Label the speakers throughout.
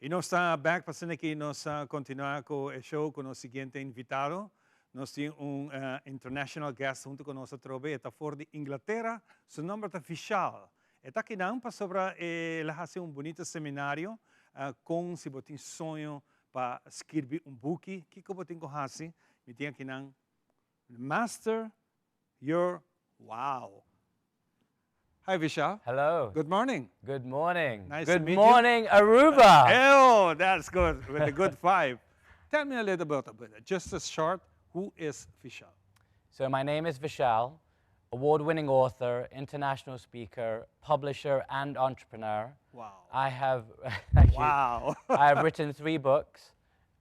Speaker 1: E nós estamos passando aqui, nós continuar com o show com o seguinte invitado. Nós temos international guest junto com nossa tropa, está fora de Inglaterra, seu nome é Vishal. Está aqui para sobre ele fazer bonito seminário com se você tem sonho para escrever book, que você tem que fazer? Me tem aqui Master Your Wow. Hi, Vishal.
Speaker 2: Hello.
Speaker 1: Good morning.
Speaker 2: Good morning.
Speaker 1: Nice
Speaker 2: good
Speaker 1: to meet
Speaker 2: morning, Aruba.
Speaker 1: Oh, that's good. With a good vibe. Tell me a little bit about it. Just a short, who is Vishal?
Speaker 2: So my name is Vishal, award-winning author, international speaker, publisher, and entrepreneur.
Speaker 1: Wow.
Speaker 2: I have
Speaker 1: Wow.
Speaker 2: I have written 3 books,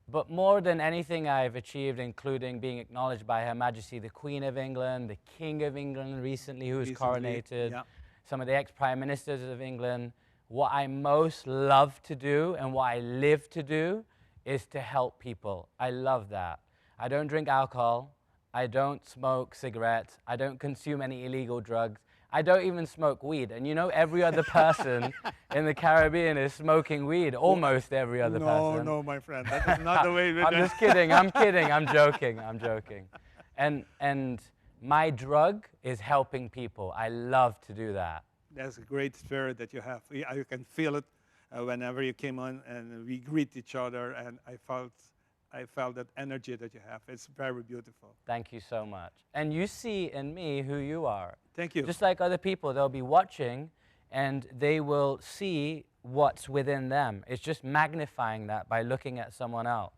Speaker 2: but more than anything I've achieved, including being acknowledged by Her Majesty the Queen of England, the King of England recently, who was coronated.
Speaker 1: Yeah.
Speaker 2: Some of the ex-prime ministers of England. What I most love to do and what I live to do is to help people. I love that. I don't drink alcohol. I don't smoke cigarettes. I don't consume any illegal drugs. I don't even smoke weed. And you know, every other person in the Caribbean is smoking weed. Almost every other person.
Speaker 1: No, my friend. That is not the way.
Speaker 2: I'm just kidding. I'm kidding. I'm joking. I'm joking. And my drug is helping people. I love to do that.
Speaker 1: That's a great spirit that you have. You can feel it whenever you came on and we greet each other, and I felt that energy that you have. It's very beautiful.
Speaker 2: Thank you so much. And you see in me who you are.
Speaker 1: Thank you.
Speaker 2: Just like other people, they'll be watching and they will see what's within them. It's just magnifying that by looking at someone else.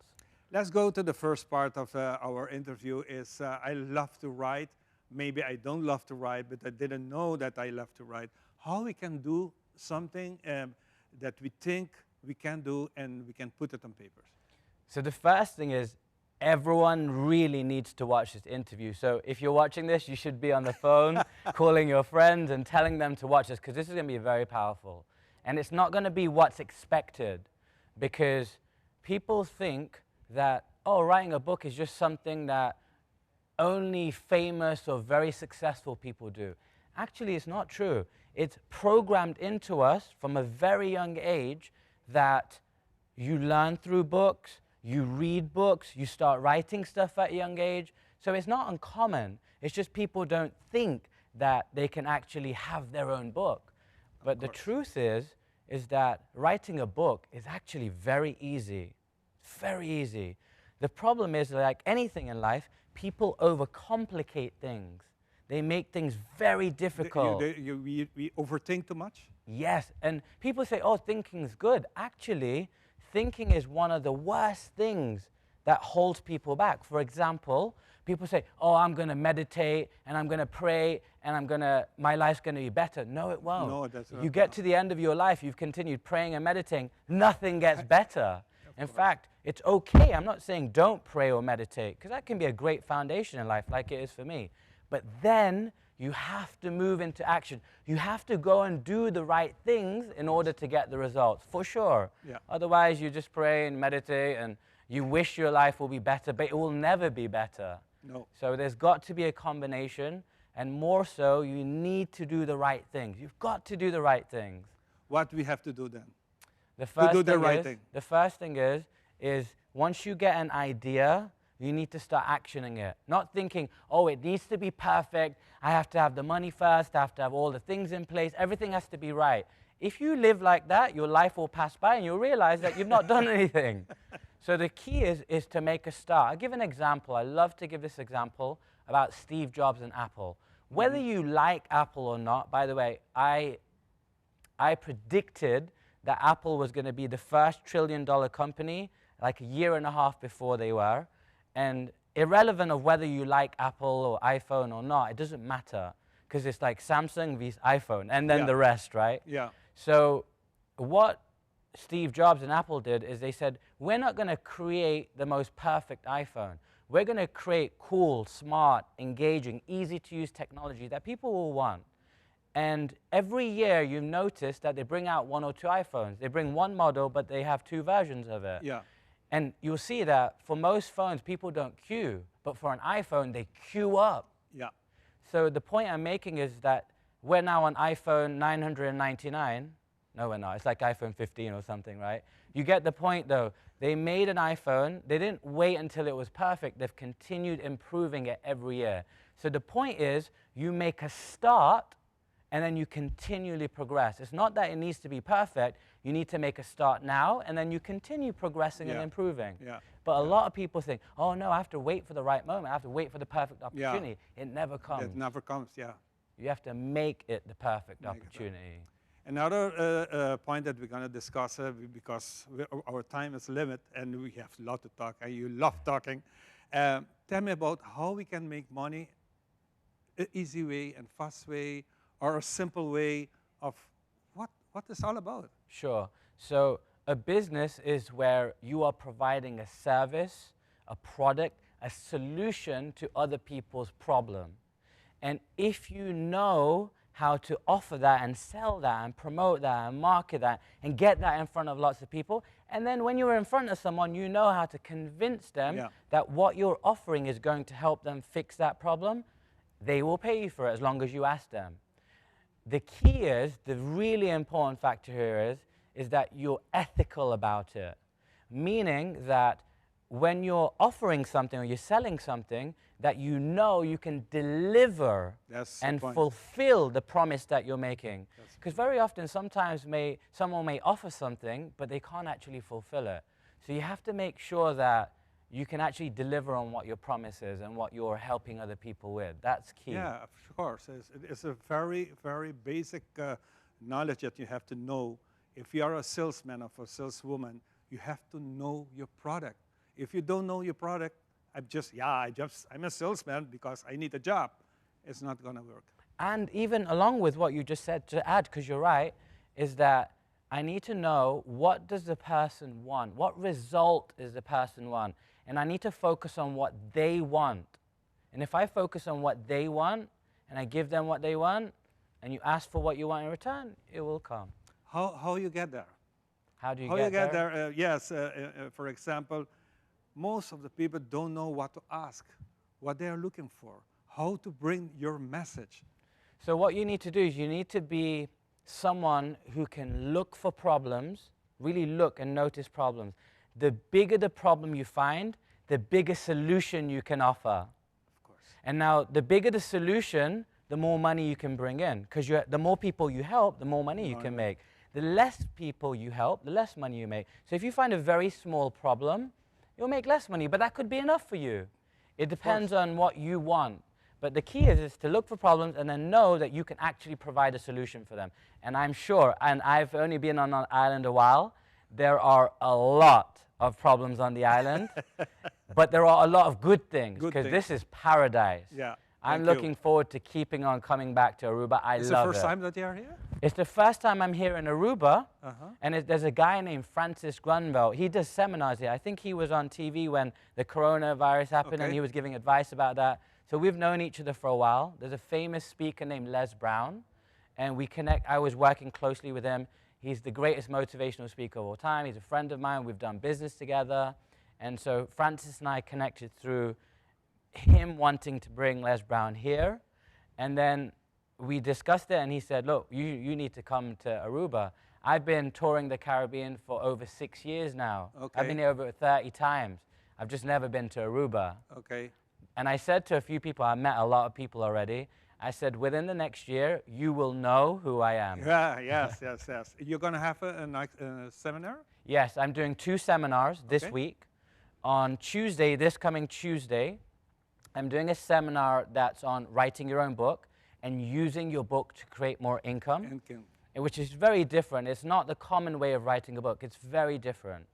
Speaker 1: Let's go to the first part of our interview. I love to write. Maybe I don't love to write, but I didn't know that I love to write. How we can do something that we think we can do and we can put it on papers.
Speaker 2: So the first thing is everyone really needs to watch this interview. So if you're watching this, you should be on the phone calling your friends and telling them to watch this, because this is going to be very powerful. And it's not going to be what's expected, because people think that, oh, writing a book is just something that only famous or very successful people do. Actually, it's not true. It's programmed into us from a very young age that you learn through books, you read books, you start writing stuff at a young age. So it's not uncommon. It's just people don't think that they can actually have their own book. But the truth is that writing a book is actually very easy. It's very easy. The problem is, like anything in life, people overcomplicate things. They make things very difficult.
Speaker 1: We overthink too much?
Speaker 2: Yes, and people say, oh, thinking's good. Actually, thinking is one of the worst things that holds people back. For example, people say, oh, I'm going to meditate, and I'm going to pray, and my life's going to be better. No, it won't.
Speaker 1: No, that's not.
Speaker 2: You get to the end of your life, you've continued praying and meditating, nothing gets better. In fact, it's okay. I'm not saying don't pray or meditate, because that can be a great foundation in life, like it is for me. But then you have to move into action. You have to go and do the right things in order to get the results, for sure.
Speaker 1: Yeah.
Speaker 2: Otherwise, you just pray and meditate, and you wish your life will be better, but it will never be better.
Speaker 1: No.
Speaker 2: So there's got to be a combination, and more so, you need to do the right things. You've got to do the right things.
Speaker 1: What we have to do then?
Speaker 2: The first
Speaker 1: do the
Speaker 2: thing
Speaker 1: right
Speaker 2: is,
Speaker 1: thing.
Speaker 2: The first thing is once you get an idea, you need to start actioning it. Not thinking, oh, it needs to be perfect. I have to have the money first. I have to have all the things in place. Everything has to be right. If you live like that, your life will pass by and you'll realize that you've not done anything. So the key is to make a start. I'll give an example. I love to give this example about Steve Jobs and Apple. Whether you like Apple or not, by the way, I predicted that Apple was going to be the first $1 trillion company like a year and a half before they were. And irrelevant of whether you like Apple or iPhone or not, it doesn't matter, because it's like Samsung vs iPhone and then the rest, right?
Speaker 1: Yeah.
Speaker 2: So what Steve Jobs and Apple did is they said, we're not going to create the most perfect iPhone. We're going to create cool, smart, engaging, easy-to-use technology that people will want. And every year you notice that they bring out 1 or 2 iPhones. They bring one model, but they have 2 versions of it.
Speaker 1: Yeah.
Speaker 2: And you'll see that for most phones, people don't queue. But for an iPhone, they queue up.
Speaker 1: Yeah.
Speaker 2: So the point I'm making is that we're now on iPhone 999. No, we're not. It's like iPhone 15 or something, right? You get the point, though. They made an iPhone. They didn't wait until it was perfect. They've continued improving it every year. So the point is, you make a start, and then you continually progress. It's not that it needs to be perfect. You need to make a start now, and then you continue progressing and improving.
Speaker 1: Yeah.
Speaker 2: But a lot of people think, oh, no, I have to wait for the right moment. I have to wait for the perfect opportunity. It never comes.
Speaker 1: It never comes, yeah.
Speaker 2: You have to make it the perfect opportunity.
Speaker 1: Another point that we're going to discuss, because our time is limited and we have a lot to talk, and you love talking. Tell me about how we can make money, an easy way and fast way, or a simple way of what it's all about.
Speaker 2: Sure. So a business is where you are providing a service, a product, a solution to other people's problem. And if you know how to offer that and sell that and promote that and market that and get that in front of lots of people, and then when you're in front of someone, you know how to convince them that what you're offering is going to help them fix that problem, they will pay you for it as long as you ask them. The key is, the really important factor here is that you're ethical about it, meaning that when you're offering something or you're selling something, that you know you can deliver and fulfill the promise that you're making. Because very often, sometimes someone may offer something, but they can't actually fulfill it. So you have to make sure that you can actually deliver on what your promise is and what you're helping other people with. That's key.
Speaker 1: Yeah, of course. It's a very, very basic knowledge that you have to know. If you are a salesman or a saleswoman, you have to know your product. If you don't know your product, I'm a salesman because I need a job. It's not going to work.
Speaker 2: And even along with what you just said, to add, because you're right, is that I need to know, what does the person want? What result is the person want? And I need to focus on what they want. And if I focus on what they want, and I give them what they want, and you ask for what you want in return, it will come.
Speaker 1: How you get there?
Speaker 2: How do you get there?
Speaker 1: Yes, for example, most of the people don't know what to ask, what they are looking for, how to bring your message.
Speaker 2: So what you need to do is you need to be someone who can look for problems, really look and notice problems. The bigger the problem you find, the bigger solution you can offer.
Speaker 1: Of course.
Speaker 2: And now, the bigger the solution, the more money you can bring in. Because the more people you help, the more money you can make. The less people you help, the less money you make. So if you find a very small problem, you'll make less money, but that could be enough for you. It depends on what you want. But the key is to look for problems and then know that you can actually provide a solution for them. And I'm sure, and I've only been on an island a while, there are a lot of problems on the island, but there are a lot of good things, because this is paradise.
Speaker 1: Yeah.
Speaker 2: I'm looking forward to keeping on coming back to Aruba. I love it.
Speaker 1: It's the first time that you are here?
Speaker 2: It's the first time I'm here in Aruba, and there's a guy named Francis Grunveld. He does seminars here. I think he was on TV when the coronavirus happened, and he was giving advice about that. So we've known each other for a while. There's a famous speaker named Les Brown, and we connect. I was working closely with him. He's the greatest motivational speaker of all time. He's a friend of mine. We've done business together. And so Francis and I connected through him wanting to bring Les Brown here. And then we discussed it, and he said, look, you need to come to Aruba. I've been touring the Caribbean for over 6 years now. I've been here over 30 times. I've just never been to Aruba. And I said to a few people, I met a lot of people already, I said, within the next year, you will know who I am.
Speaker 1: Yeah, yes. You're going to have a seminar?
Speaker 2: Yes, I'm doing 2 seminars this week. On Tuesday, this coming Tuesday, I'm doing a seminar that's on writing your own book and using your book to create more income, which is very different. It's not the common way of writing a book. It's very different.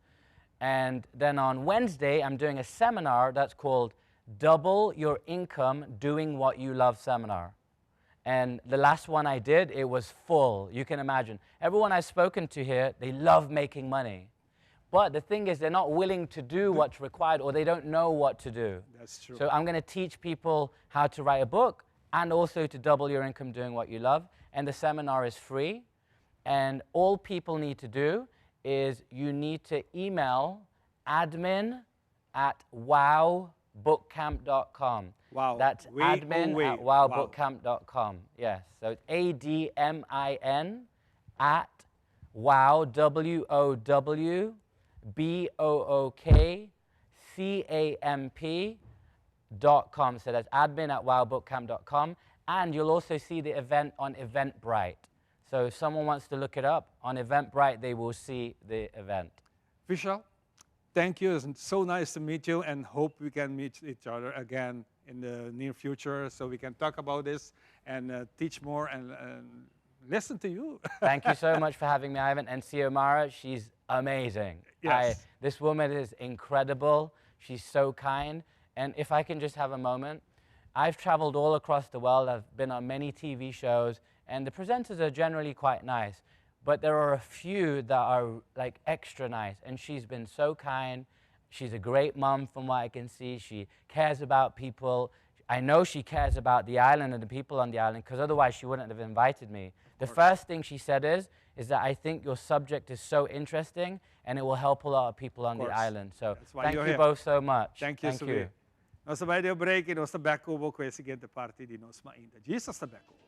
Speaker 2: And then on Wednesday, I'm doing a seminar that's called Double Your Income Doing What You Love seminar. And the last one I did, it was full. You can imagine. Everyone I've spoken to here, they love making money. But the thing is, they're not willing to do what's required, or they don't know what to do.
Speaker 1: That's true.
Speaker 2: So I'm going to teach people how to write a book and also to double your income doing what you love. And the seminar is free. And all people need to do is you need to email admin@wowbootcamp.com.
Speaker 1: Wow.
Speaker 2: That's admin@wowbootcamp.com. Yes. So it's ADMIN @wow, WOW, bookcamp.com. So that's admin@wowbookcamp.com. And you'll also see the event on Eventbrite. So if someone wants to look it up, on Eventbrite, they will see the event.
Speaker 1: Vishal, thank you. It's so nice to meet you, and hope we can meet each other again in the near future so we can talk about this and teach more and listen to you.
Speaker 2: Thank you so much for having me, Ivan. And Xiomara, she's amazing.
Speaker 1: Yes.
Speaker 2: This woman is incredible. She's so kind. And if I can just have a moment, I've traveled all across the world. I've been on many TV shows, and the presenters are generally quite nice. But there are a few that are like extra nice, and she's been so kind. She's a great mom from what I can see. She cares about people. I know she cares about the island and the people on the island, because otherwise she wouldn't have invited me. The first thing she said is that I think your subject is so interesting, and it will help a lot of people on the island. So thank you both so much.
Speaker 1: Thank you. Nós vai break e nós tabacco com a seguinte parte de nós ainda. Jesus tabacco.